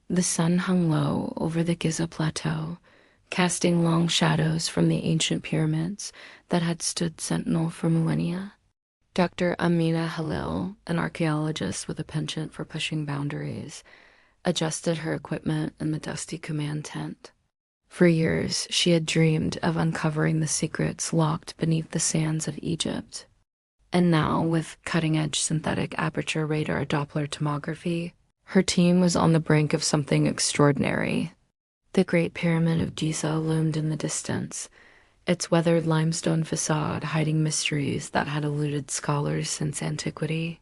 The sun hung low over the Giza Plateau, casting long shadows from the ancient pyramids that had stood sentinel for millennia. Dr. Amina Halil, an archaeologist with a penchant for pushing boundaries, adjusted her equipment in the dusty command tent. For years, she had dreamed of uncovering the secrets locked beneath the sands of Egypt. And now, with cutting-edge synthetic aperture radar Doppler tomography, her team was on the brink of something extraordinary. The Great Pyramid of Giza loomed in the distance, its weathered limestone facade hiding mysteries that had eluded scholars since antiquity.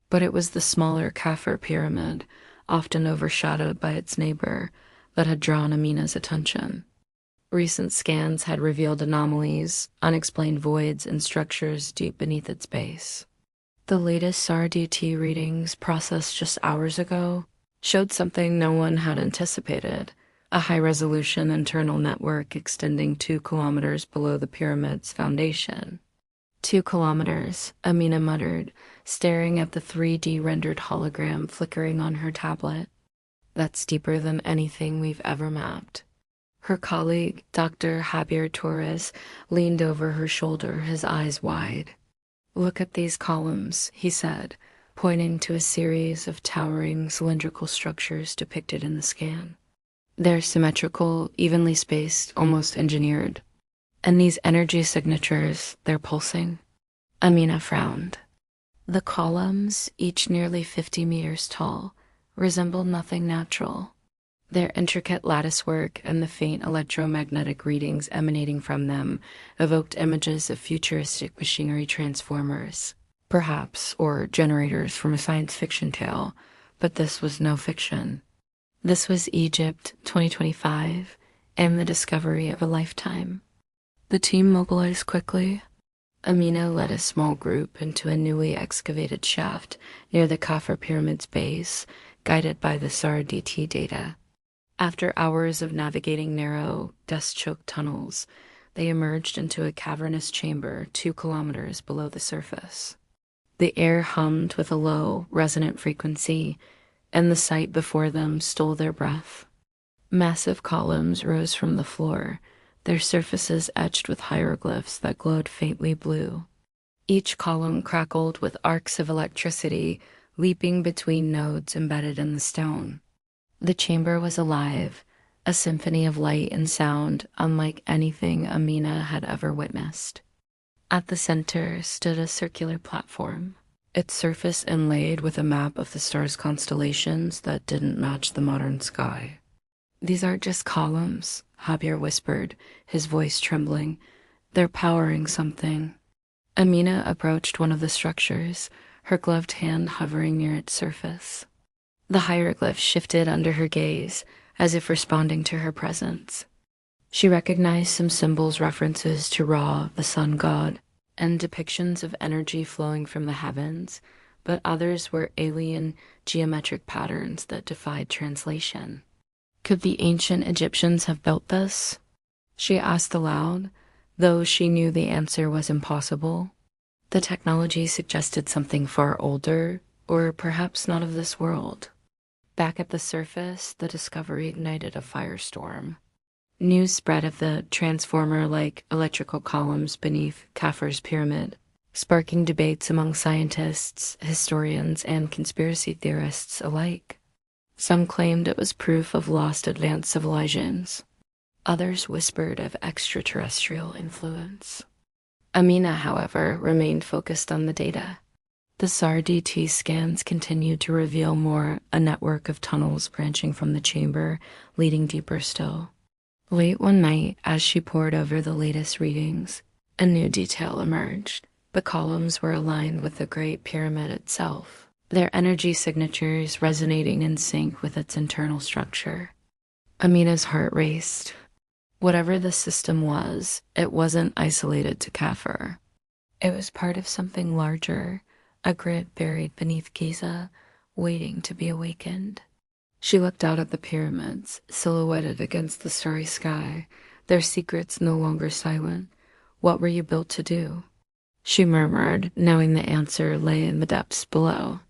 But it was the smaller KHAFRE pyramid, often overshadowed by its neighbor, that had drawn Amina's attention. Recent scans had revealed anomalies, unexplained voids, and structures deep beneath its base. The latest SAR-DT readings, processed just hours ago, showed something no one had anticipated: a high-resolution internal network extending 2 kilometers below the pyramid's foundation. 2 kilometers, Amina muttered, staring at the 3D rendered hologram flickering on her tablet. That's deeper than anything we've ever mapped. Her colleague, Dr. Javier Torres, leaned over her shoulder, his eyes wide. "Look at these columns," he said, pointing to a series of towering cylindrical structures depicted in the scan. "They're symmetrical, evenly spaced, almost engineered. And these energy signatures, they're pulsing." Amina frowned. The columns, each nearly 50 meters tall, resembled nothing natural. Their intricate latticework and the faint electromagnetic readings emanating from them evoked images of futuristic machinery transformers, perhaps, or generators from a science fiction tale, but this was no fiction. This was Egypt 2025, and the discovery of a lifetime. The team mobilized quickly. Amina led a small group into a newly excavated shaft near the KHAFRE pyramid's base, guided by the SAR-DT data. After hours of navigating narrow, dust-choked tunnels, they emerged into a cavernous chamber 2 kilometers below the surface. The air hummed with a low, resonant frequency, and the sight before them stole their breath. Massive columns rose from the floor, their surfaces etched with hieroglyphs that glowed faintly blue. Each column crackled with arcs of electricity, leaping between nodes embedded in the stone. The chamber was alive, a symphony of light and sound unlike anything Amina had ever witnessed. At the center stood a circular platform, its surface inlaid with a map of the stars' constellations that didn't match the modern sky. "These aren't just columns," Javier whispered, his voice trembling. "They're powering something." Amina approached one of the structures, her gloved hand hovering near its surface. The hieroglyph shifted under her gaze, as if responding to her presence. She recognized some symbols, references to Ra, the sun god, and depictions of energy flowing from the heavens, but others were alien geometric patterns that defied translation. Could the ancient Egyptians have built this? She asked aloud, though she knew the answer was impossible. The technology suggested something far older, or perhaps not of this world. Back at the surface, the discovery ignited a firestorm. News spread of the transformer-like electrical columns beneath KHAFRE's pyramid, sparking debates among scientists, historians, and conspiracy theorists alike. Some claimed it was proof of lost advanced civilizations. Others whispered of extraterrestrial influence. Amina, however, remained focused on the data. The SAR-DT scans continued to reveal more, a network of tunnels branching from the chamber, leading deeper still. Late one night, as she pored over the latest readings, a new detail emerged. The columns were aligned with the Great Pyramid itself, their energy signatures resonating in sync with its internal structure. Amina's heart raced. Whatever the system was, it wasn't isolated to KHAFRE. It was part of something larger, a grid buried beneath Giza, waiting to be awakened. She looked out at the pyramids, silhouetted against the starry sky, their secrets no longer silent. "What were you built to do?" She murmured, knowing the answer lay in the depths below.